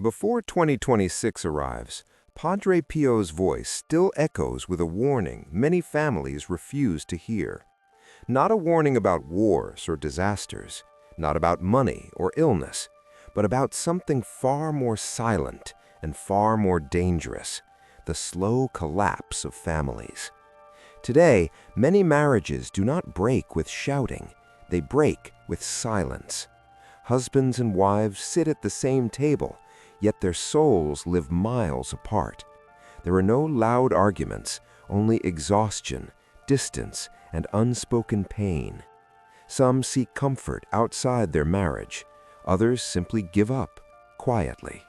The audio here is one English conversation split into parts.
Before 2026 arrives, Padre Pio's voice still echoes with a warning many families refuse to hear. Not a warning about wars or disasters, not about money or illness, but about something far more silent and far more dangerous: the slow collapse of families. Today, many marriages do not break with shouting, they break with silence. Husbands and wives sit at the same table, yet their souls live miles apart. There are no loud arguments, only exhaustion, distance, and unspoken pain. Some seek comfort outside their marriage, others simply give up, quietly.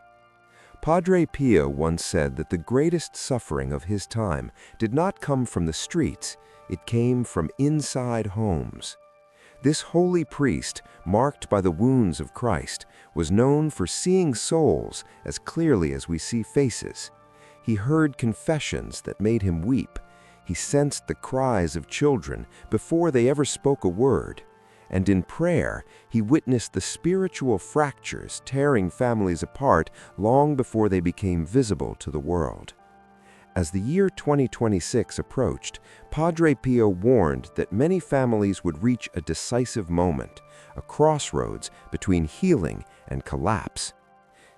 Padre Pio once said that the greatest suffering of his time did not come from the streets, it came from inside homes. This holy priest, marked by the wounds of Christ, was known for seeing souls as clearly as we see faces. He heard confessions that made him weep. He sensed the cries of children before they ever spoke a word. And in prayer, he witnessed the spiritual fractures tearing families apart long before they became visible to the world. As the year 2026 approached, Padre Pio warned that many families would reach a decisive moment, a crossroads between healing and collapse.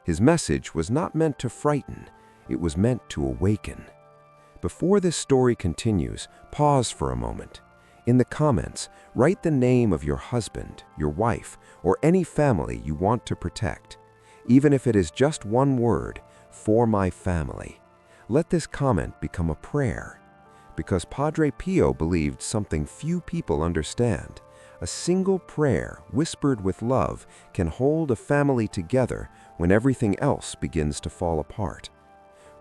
His message was not meant to frighten, it was meant to awaken. Before this story continues, pause for a moment. In the comments, write the name of your husband, your wife, or any family you want to protect. Even if it is just one word, "for my family." Let this comment become a prayer. Because Padre Pio believed something few people understand. A single prayer, whispered with love, can hold a family together when everything else begins to fall apart.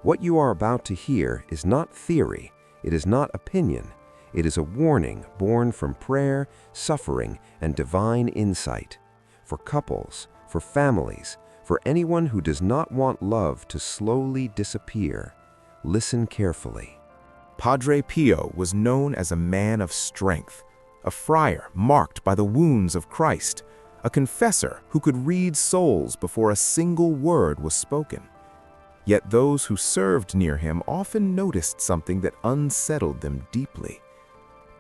What you are about to hear is not theory, it is not opinion. It is a warning born from prayer, suffering, and divine insight. For couples, for families, for anyone who does not want love to slowly disappear. Listen carefully. Padre Pio was known as a man of strength, a friar marked by the wounds of Christ, a confessor who could read souls before a single word was spoken. Yet those who served near him often noticed something that unsettled them deeply.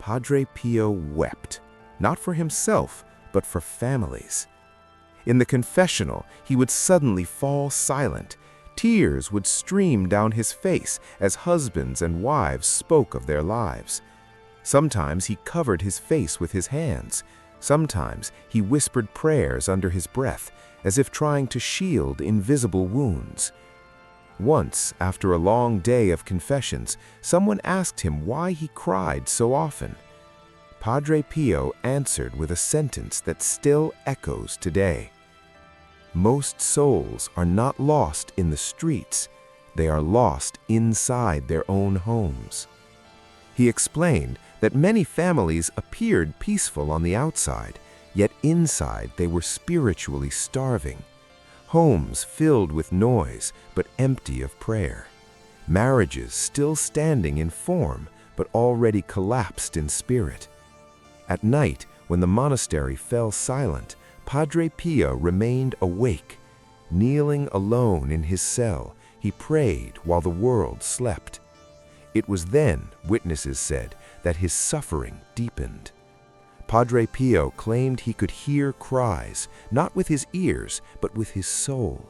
Padre Pio wept, not for himself, but for families. In the confessional, he would suddenly fall silent. Tears would stream down his face as husbands and wives spoke of their lives. Sometimes he covered his face with his hands. Sometimes he whispered prayers under his breath, as if trying to shield invisible wounds. Once, after a long day of confessions, someone asked him why he cried so often. Padre Pio answered with a sentence that still echoes today. Most souls are not lost in the streets, they are lost inside their own homes. He explained that many families appeared peaceful on the outside, yet inside they were spiritually starving. Homes filled with noise, but empty of prayer. Marriages still standing in form, but already collapsed in spirit. At night, when the monastery fell silent, Padre Pio remained awake. Kneeling alone in his cell, he prayed while the world slept. It was then, witnesses said, that his suffering deepened. Padre Pio claimed he could hear cries, not with his ears, but with his soul.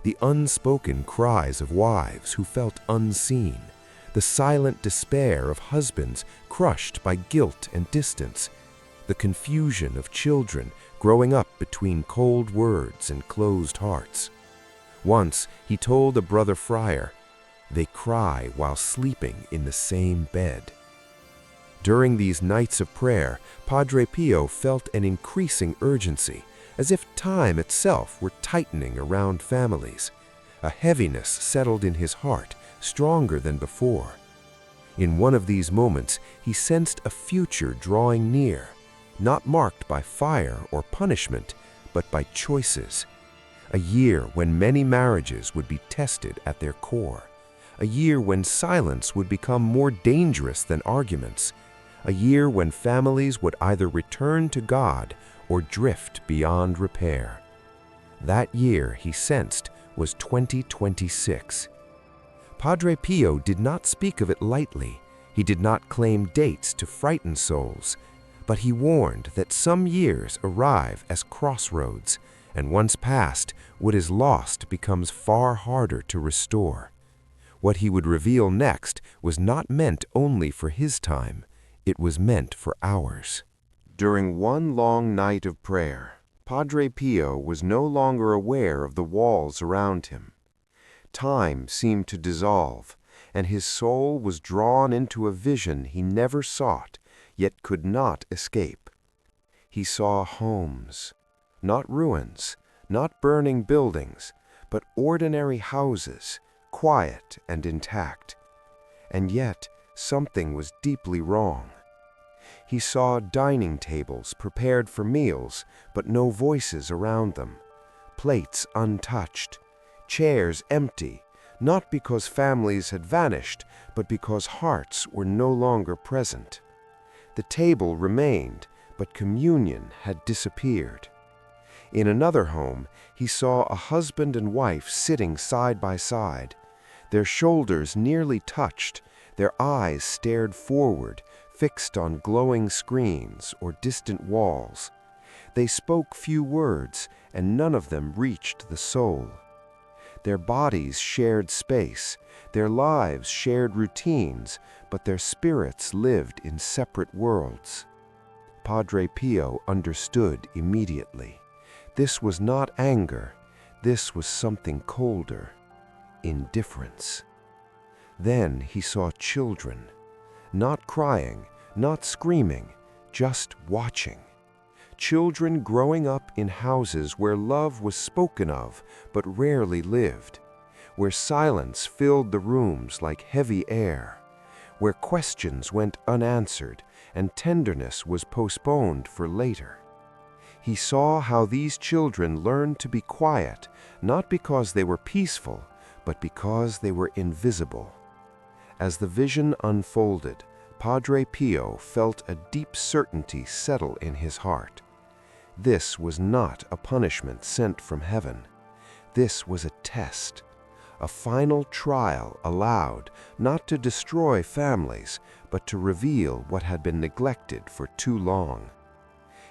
The unspoken cries of wives who felt unseen, the silent despair of husbands crushed by guilt and distance, the confusion of children growing up between cold words and closed hearts. Once he told a brother friar, "They cry while sleeping in the same bed." During these nights of prayer, Padre Pio felt an increasing urgency, as if time itself were tightening around families. A heaviness settled in his heart, stronger than before. In one of these moments, he sensed a future drawing near, not marked by fire or punishment, but by choices. A year when many marriages would be tested at their core. A year when silence would become more dangerous than arguments. A year when families would either return to God or drift beyond repair. That year, he sensed, was 2026. Padre Pio did not speak of it lightly. He did not claim dates to frighten souls, but he warned that some years arrive as crossroads, and once past, what is lost becomes far harder to restore. What he would reveal next was not meant only for his time, it was meant for ours. During one long night of prayer, Padre Pio was no longer aware of the walls around him. Time seemed to dissolve, and his soul was drawn into a vision he never sought, yet could not escape. He saw homes, not ruins, not burning buildings, but ordinary houses, quiet and intact. And yet, something was deeply wrong. He saw dining tables prepared for meals, but no voices around them, plates untouched, chairs empty, not because families had vanished, but because hearts were no longer present. The table remained, but communion had disappeared. In another home, he saw a husband and wife sitting side by side. Their shoulders nearly touched, their eyes stared forward, fixed on glowing screens or distant walls. They spoke few words, and none of them reached the soul. Their bodies shared space, their lives shared routines, but their spirits lived in separate worlds. Padre Pio understood immediately. This was not anger, this was something colder, indifference. Then he saw children, not crying, not screaming, just watching. Children growing up in houses where love was spoken of but rarely lived, where silence filled the rooms like heavy air, where questions went unanswered and tenderness was postponed for later. He saw how these children learned to be quiet, not because they were peaceful, but because they were invisible. As the vision unfolded, Padre Pio felt a deep certainty settle in his heart. This was not a punishment sent from heaven. This was a test, a final trial allowed not to destroy families, but to reveal what had been neglected for too long.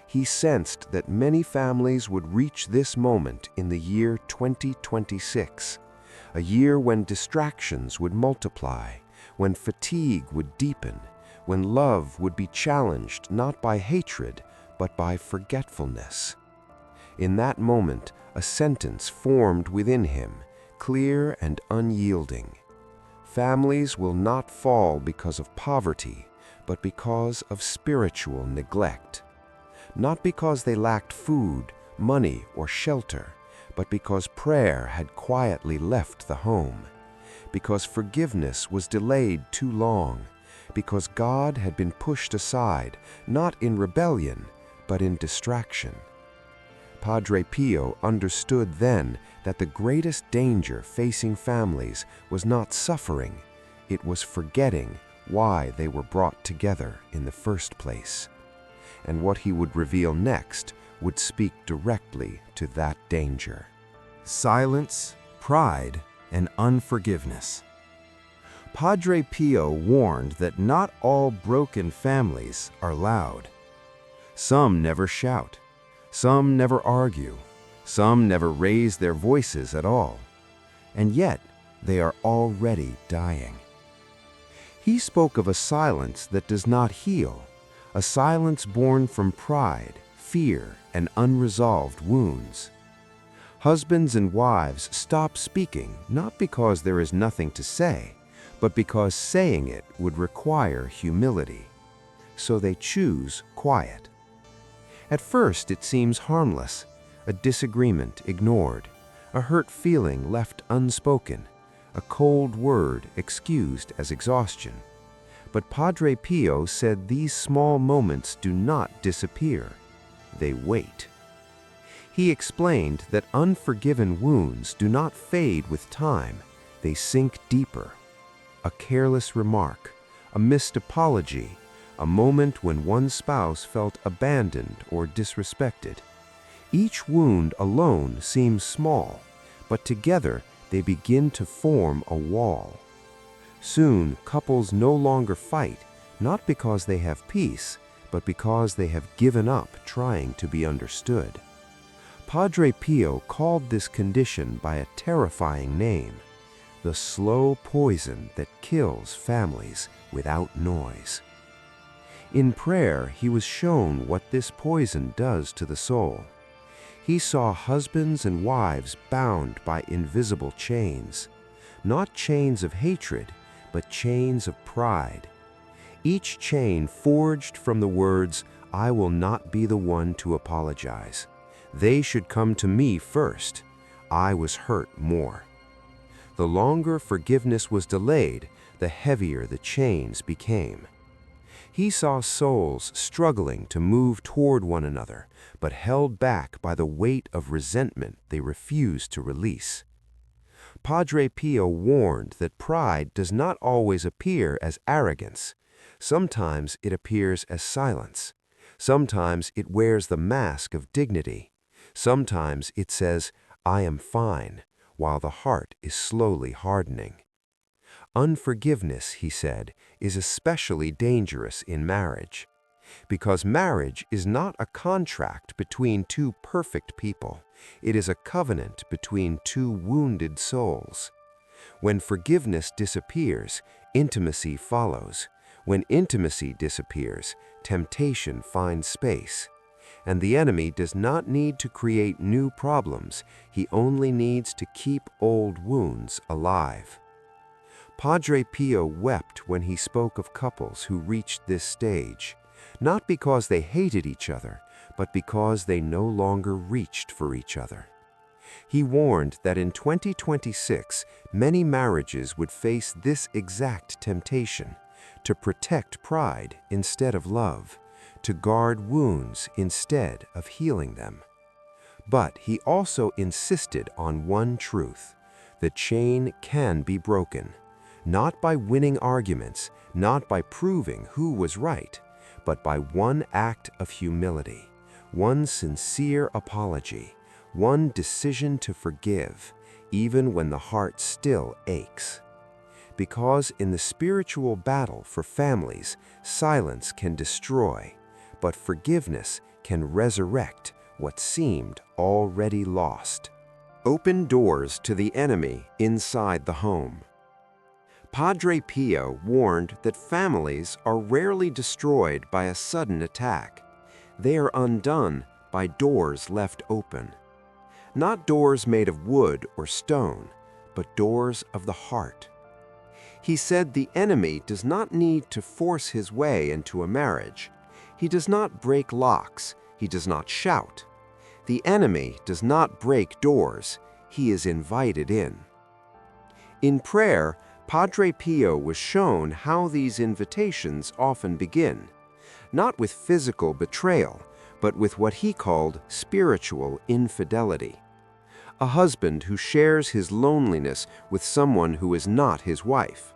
He sensed that many families would reach this moment in the year 2026, a year when distractions would multiply, when fatigue would deepen, when love would be challenged not by hatred, but by forgetfulness. In that moment, a sentence formed within him, clear and unyielding. Families will not fall because of poverty, but because of spiritual neglect. Not because they lacked food, money, or shelter, but because prayer had quietly left the home, because forgiveness was delayed too long, because God had been pushed aside, not in rebellion, but in distraction. Padre Pio understood then that the greatest danger facing families was not suffering, it was forgetting why they were brought together in the first place. And what he would reveal next would speak directly to that danger. Silence, pride, and unforgiveness. Padre Pio warned that not all broken families are loud. Some never shout, some never argue, some never raise their voices at all, and yet they are already dying. He spoke of a silence that does not heal, a silence born from pride, fear, and unresolved wounds. Husbands and wives stop speaking not because there is nothing to say, but because saying it would require humility. So they choose quiet. At first it seems harmless, a disagreement ignored, a hurt feeling left unspoken, a cold word excused as exhaustion. But Padre Pio said these small moments do not disappear, they wait. He explained that unforgiven wounds do not fade with time, they sink deeper. A careless remark, a missed apology, a moment when one spouse felt abandoned or disrespected. Each wound alone seems small, but together they begin to form a wall. Soon, couples no longer fight, not because they have peace, but because they have given up trying to be understood. Padre Pio called this condition by a terrifying name: the slow poison that kills families without noise. In prayer, he was shown what this poison does to the soul. He saw husbands and wives bound by invisible chains, not chains of hatred, but chains of pride. Each chain forged from the words, "I will not be the one to apologize. They should come to me first. I was hurt more." The longer forgiveness was delayed, the heavier the chains became. He saw souls struggling to move toward one another, but held back by the weight of resentment they refused to release. Padre Pio warned that pride does not always appear as arrogance. Sometimes it appears as silence. Sometimes it wears the mask of dignity. Sometimes it says, "I am fine," while the heart is slowly hardening. Unforgiveness, he said, is especially dangerous in marriage, because marriage is not a contract between two perfect people. It is a covenant between two wounded souls. When forgiveness disappears, intimacy follows. When intimacy disappears, temptation finds space. And the enemy does not need to create new problems. He only needs to keep old wounds alive. Padre Pio wept when he spoke of couples who reached this stage, not because they hated each other, but because they no longer reached for each other. He warned that in 2026, many marriages would face this exact temptation: to protect pride instead of love, to guard wounds instead of healing them. But he also insisted on one truth: the chain can be broken. Not by winning arguments, not by proving who was right, but by one act of humility, one sincere apology, one decision to forgive, even when the heart still aches. Because in the spiritual battle for families, silence can destroy, but forgiveness can resurrect what seemed already lost. Open doors to the enemy inside the home. Padre Pio warned that families are rarely destroyed by a sudden attack. They are undone by doors left open. Not doors made of wood or stone, but doors of the heart. He said the enemy does not need to force his way into a marriage. He does not break locks. He does not shout. The enemy does not break doors. He is invited in. In prayer, Padre Pio was shown how these invitations often begin, not with physical betrayal, but with what he called spiritual infidelity. A husband who shares his loneliness with someone who is not his wife.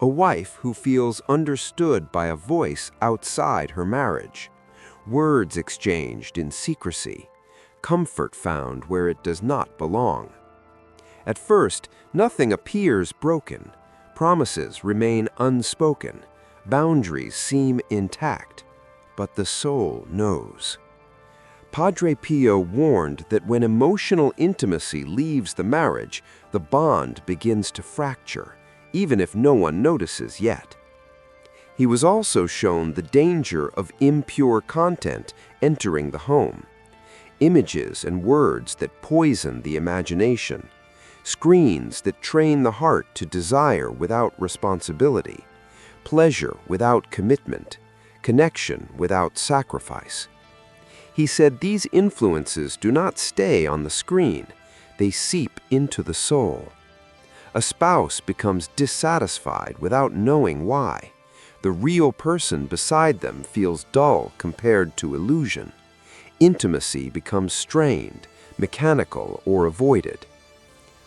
A wife who feels understood by a voice outside her marriage. Words exchanged in secrecy. Comfort found where it does not belong. At first, nothing appears broken. Promises remain unspoken. Boundaries seem intact. But the soul knows. Padre Pio warned that when emotional intimacy leaves the marriage, the bond begins to fracture, even if no one notices yet. He was also shown the danger of impure content entering the home. Images and words that poison the imagination. Screens that train the heart to desire without responsibility. Pleasure without commitment. Connection without sacrifice. He said these influences do not stay on the screen. They seep into the soul. A spouse becomes dissatisfied without knowing why. The real person beside them feels dull compared to illusion. Intimacy becomes strained, mechanical, or avoided.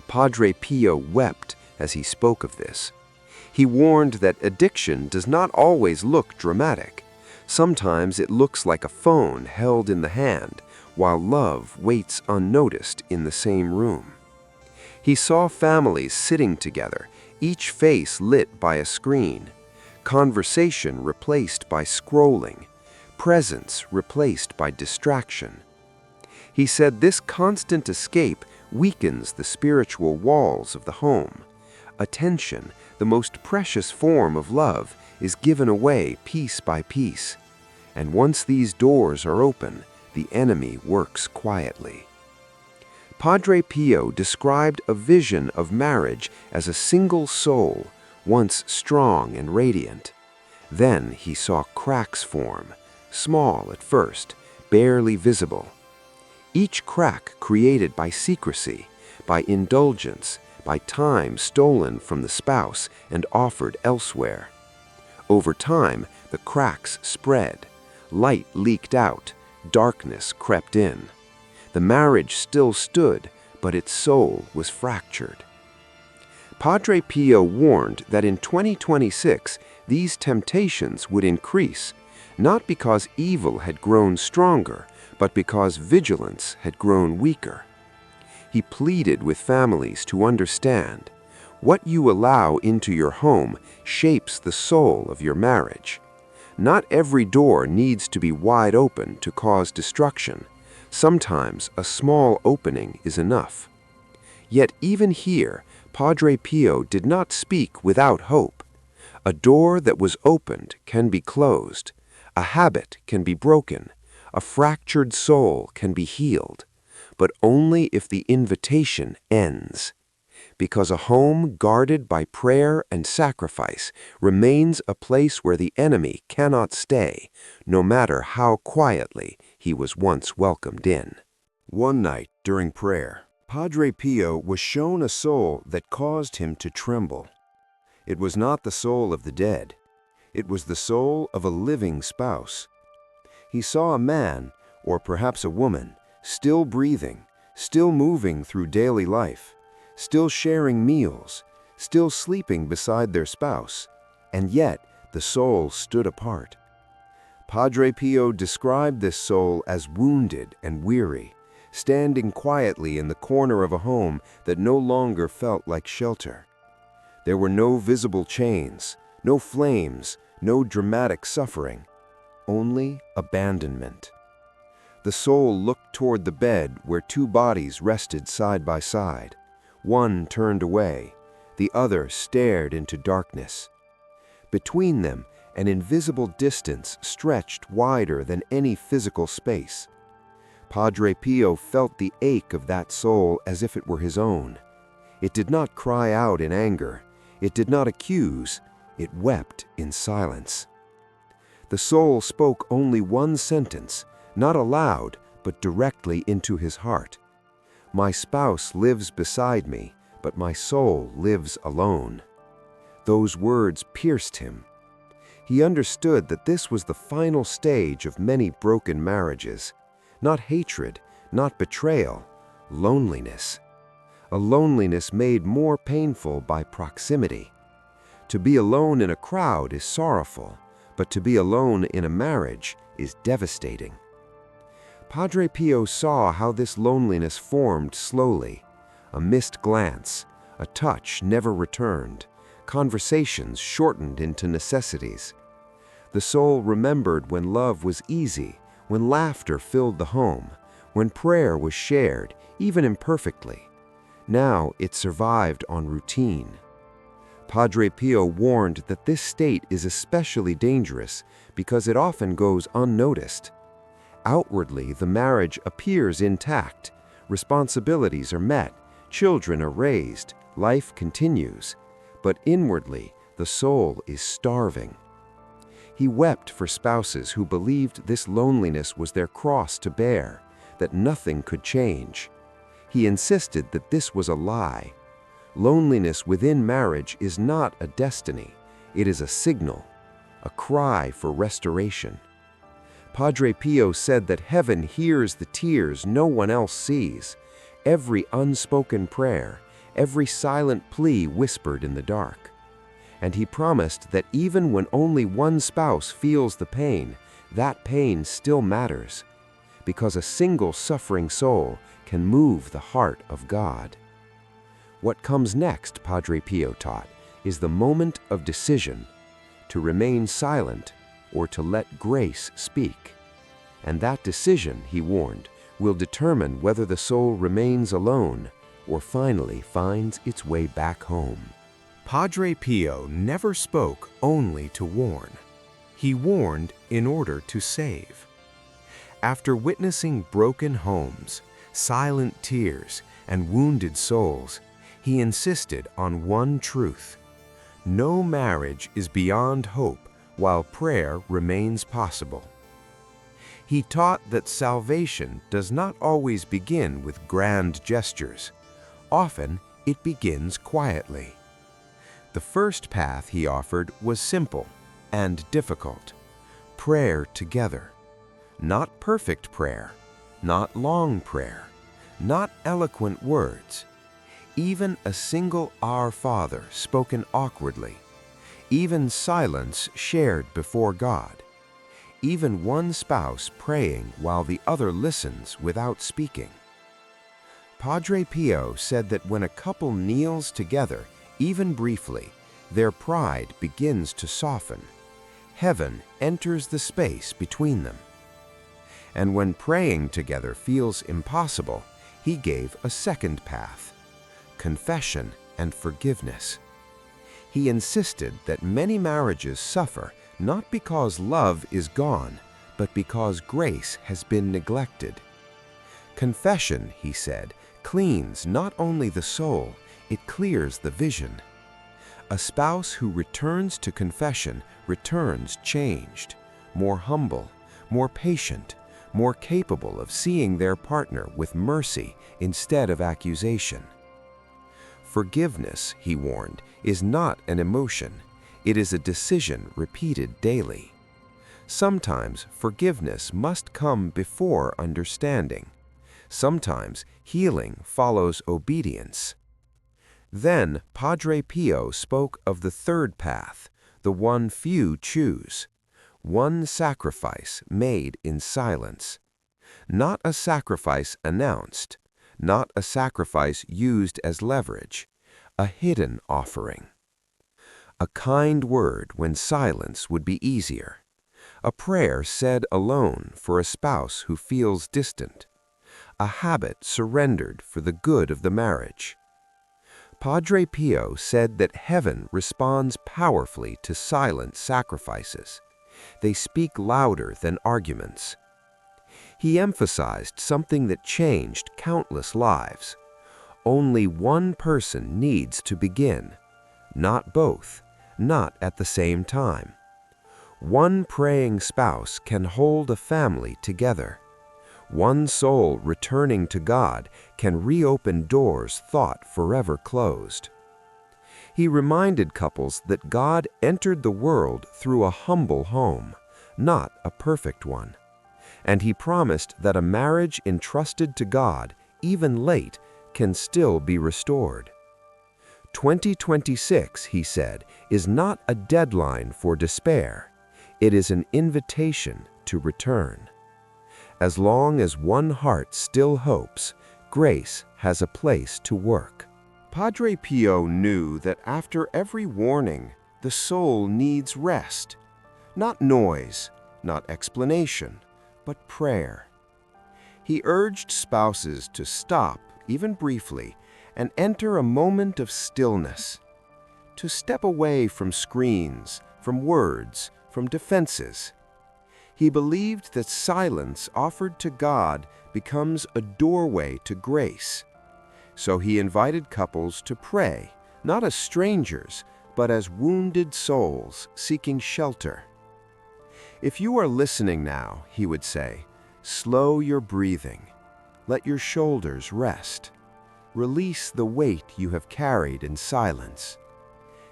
Padre Pio wept as he spoke of this. He warned that addiction does not always look dramatic. Sometimes it looks like a phone held in the hand, while love waits unnoticed in the same room. He saw families sitting together, each face lit by a screen, conversation replaced by scrolling, presence replaced by distraction. He said this constant escape weakens the spiritual walls of the home. Attention, the most precious form of love, is given away piece by piece. And once these doors are open, the enemy works quietly. Padre Pio described a vision of marriage as a single soul, once strong and radiant. Then he saw cracks form, small at first, barely visible. Each crack created by secrecy, by indulgence, by time stolen from the spouse and offered elsewhere. Over time, the cracks spread. Light leaked out, darkness crept in. The marriage still stood, but its soul was fractured. Padre Pio warned that in 2026, these temptations would increase, not because evil had grown stronger, but because vigilance had grown weaker. He pleaded with families to understand, what you allow into your home shapes the soul of your marriage. Not every door needs to be wide open to cause destruction. Sometimes a small opening is enough. Yet even here, Padre Pio did not speak without hope. A door that was opened can be closed. A habit can be broken. A fractured soul can be healed. But only if the invitation ends. Because a home guarded by prayer and sacrifice remains a place where the enemy cannot stay, no matter how quietly he was once welcomed in. One night during prayer, Padre Pio was shown a soul that caused him to tremble. It was not the soul of the dead. It was the soul of a living spouse. He saw a man, or perhaps a woman, still breathing, still moving through daily life, still sharing meals, still sleeping beside their spouse, and yet the soul stood apart. Padre Pio described this soul as wounded and weary, standing quietly in the corner of a home that no longer felt like shelter. There were no visible chains, no flames, no dramatic suffering, only abandonment. The soul looked toward the bed where two bodies rested side by side. One turned away, the other stared into darkness. Between them, an invisible distance stretched wider than any physical space. Padre Pio felt the ache of that soul as if it were his own. It did not cry out in anger. It did not accuse. It wept in silence. The soul spoke only one sentence, not aloud, but directly into his heart. My spouse lives beside me, but my soul lives alone. Those words pierced him. He understood that this was the final stage of many broken marriages. Not hatred, not betrayal, loneliness. A loneliness made more painful by proximity. To be alone in a crowd is sorrowful, but to be alone in a marriage is devastating. Padre Pio saw how this loneliness formed slowly. A missed glance, a touch never returned, conversations shortened into necessities. The soul remembered when love was easy, when laughter filled the home, when prayer was shared, even imperfectly. Now it survived on routine. Padre Pio warned that this state is especially dangerous because it often goes unnoticed. Outwardly, the marriage appears intact, responsibilities are met, children are raised, life continues, but inwardly, the soul is starving. He wept for spouses who believed this loneliness was their cross to bear, that nothing could change. He insisted that this was a lie. Loneliness within marriage is not a destiny, it is a signal, a cry for restoration. Padre Pio said that heaven hears the tears no one else sees, every unspoken prayer, every silent plea whispered in the dark. And he promised that even when only one spouse feels the pain, that pain still matters, because a single suffering soul can move the heart of God. What comes next, Padre Pio taught, is the moment of decision, to remain silent or to let grace speak. And that decision, he warned, will determine whether the soul remains alone or finally finds its way back home. Padre Pio never spoke only to warn. He warned in order to save. After witnessing broken homes, silent tears, and wounded souls, he insisted on one truth: no marriage is beyond hope while prayer remains possible. He taught that salvation does not always begin with grand gestures. Often, it begins quietly. The first path he offered was simple and difficult: prayer together. Not perfect prayer, not long prayer, not eloquent words. Even a single Our Father spoken awkwardly, even silence shared before God, even one spouse praying while the other listens without speaking. Padre Pio said that when a couple kneels together, even briefly, their pride begins to soften. Heaven enters the space between them. And when praying together feels impossible, he gave a second path: confession and forgiveness. He insisted that many marriages suffer not because love is gone, but because grace has been neglected. Confession, he said, cleans not only the soul, it clears the vision. A spouse who returns to confession returns changed, more humble, more patient, more capable of seeing their partner with mercy instead of accusation. Forgiveness, he warned, is not an emotion. It is a decision repeated daily. Sometimes forgiveness must come before understanding. Sometimes healing follows obedience. Then Padre Pio spoke of the third path, the one few choose: one sacrifice made in silence. Not a sacrifice announced, not a sacrifice used as leverage, a hidden offering. A kind word when silence would be easier. A prayer said alone for a spouse who feels distant. A habit surrendered for the good of the marriage. Padre Pio said that heaven responds powerfully to silent sacrifices. They speak louder than arguments. He emphasized something that changed countless lives. Only one person needs to begin, not both, not at the same time. One praying spouse can hold a family together. One soul returning to God can reopen doors thought forever closed. He reminded couples that God entered the world through a humble home, not a perfect one. And he promised that a marriage entrusted to God, even late, can still be restored. 2026, he said, is not a deadline for despair. It is an invitation to return. As long as one heart still hopes, grace has a place to work. Padre Pio knew that after every warning, the soul needs rest. Not noise, not explanation, but prayer. He urged spouses to stop, even briefly, and enter a moment of stillness. To step away from screens, from words, from defenses. He believed that silence offered to God becomes a doorway to grace. So he invited couples to pray, not as strangers, but as wounded souls seeking shelter. If you are listening now, he would say, slow your breathing. Let your shoulders rest. Release the weight you have carried in silence.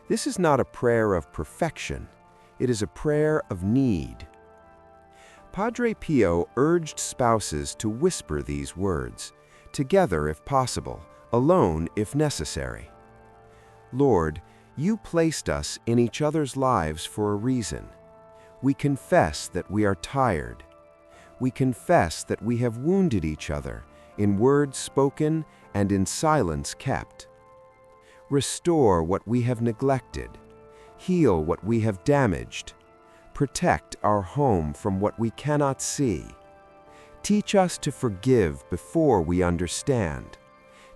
This is not a prayer of perfection. It is a prayer of need. Padre Pio urged spouses to whisper these words, together if possible, alone if necessary. Lord, you placed us in each other's lives for a reason. We confess that we are tired. We confess that we have wounded each other in words spoken and in silence kept. Restore what we have neglected. Heal what we have damaged. Protect our home from what we cannot see. Teach us to forgive before we understand.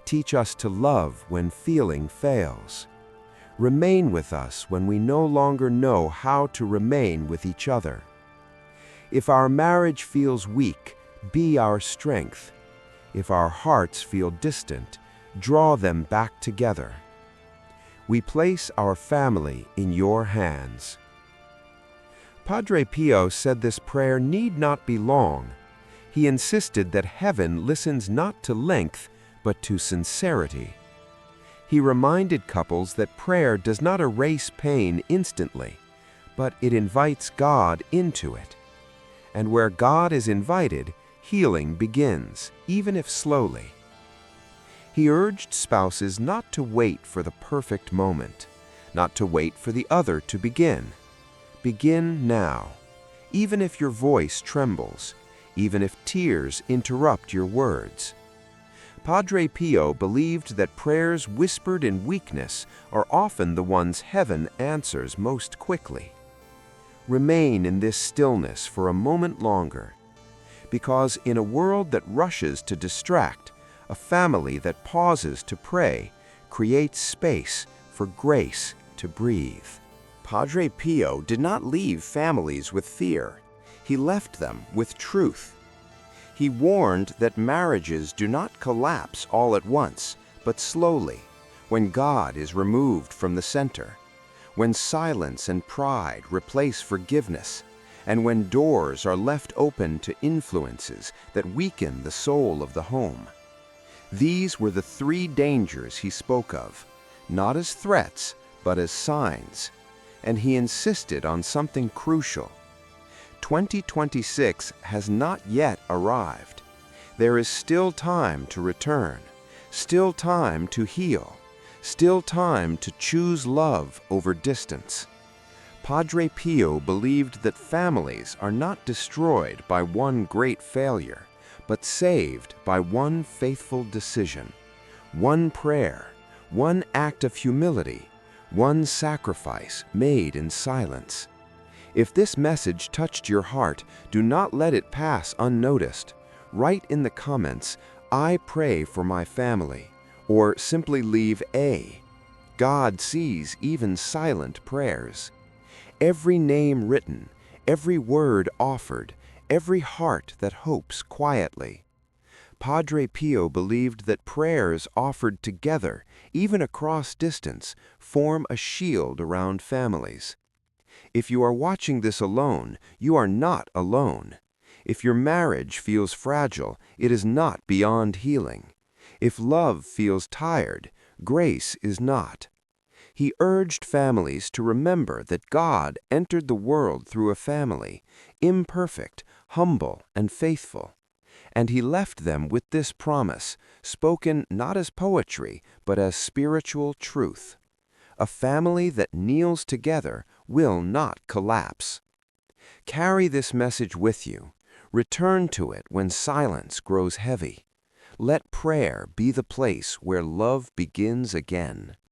Teach us to love when feeling fails. Remain with us when we no longer know how to remain with each other. If our marriage feels weak, be our strength. If our hearts feel distant, draw them back together. We place our family in your hands. Padre Pio said this prayer need not be long. He insisted that heaven listens not to length, but to sincerity. He reminded couples that prayer does not erase pain instantly, but it invites God into it. And where God is invited, healing begins, even if slowly. He urged spouses not to wait for the perfect moment, not to wait for the other to begin. Begin now, even if your voice trembles, even if tears interrupt your words. Padre Pio believed that prayers whispered in weakness are often the ones heaven answers most quickly. Remain in this stillness for a moment longer, because in a world that rushes to distract, a family that pauses to pray creates space for grace to breathe. Padre Pio did not leave families with fear. He left them with truth. He warned that marriages do not collapse all at once, but slowly, when God is removed from the center, when silence and pride replace forgiveness, and when doors are left open to influences that weaken the soul of the home. These were the three dangers he spoke of, not as threats, but as signs, and he insisted on something crucial. 2026 has not yet arrived. There is still time to return, still time to heal, still time to choose love over distance. Padre Pio believed that families are not destroyed by one great failure, but saved by one faithful decision, one prayer, one act of humility, one sacrifice made in silence. If this message touched your heart, do not let it pass unnoticed. Write in the comments, "I pray for my family," or simply leave A. God sees even silent prayers. Every name written, every word offered, every heart that hopes quietly. Padre Pio believed that prayers offered together, even across distance, form a shield around families. If you are watching this alone, you are not alone. If your marriage feels fragile, it is not beyond healing. If love feels tired, grace is not. He urged families to remember that God entered the world through a family, imperfect, humble, and faithful. And he left them with this promise, spoken not as poetry, but as spiritual truth. A family that kneels together will not collapse. Carry this message with you. Return to it when silence grows heavy. Let prayer be the place where love begins again.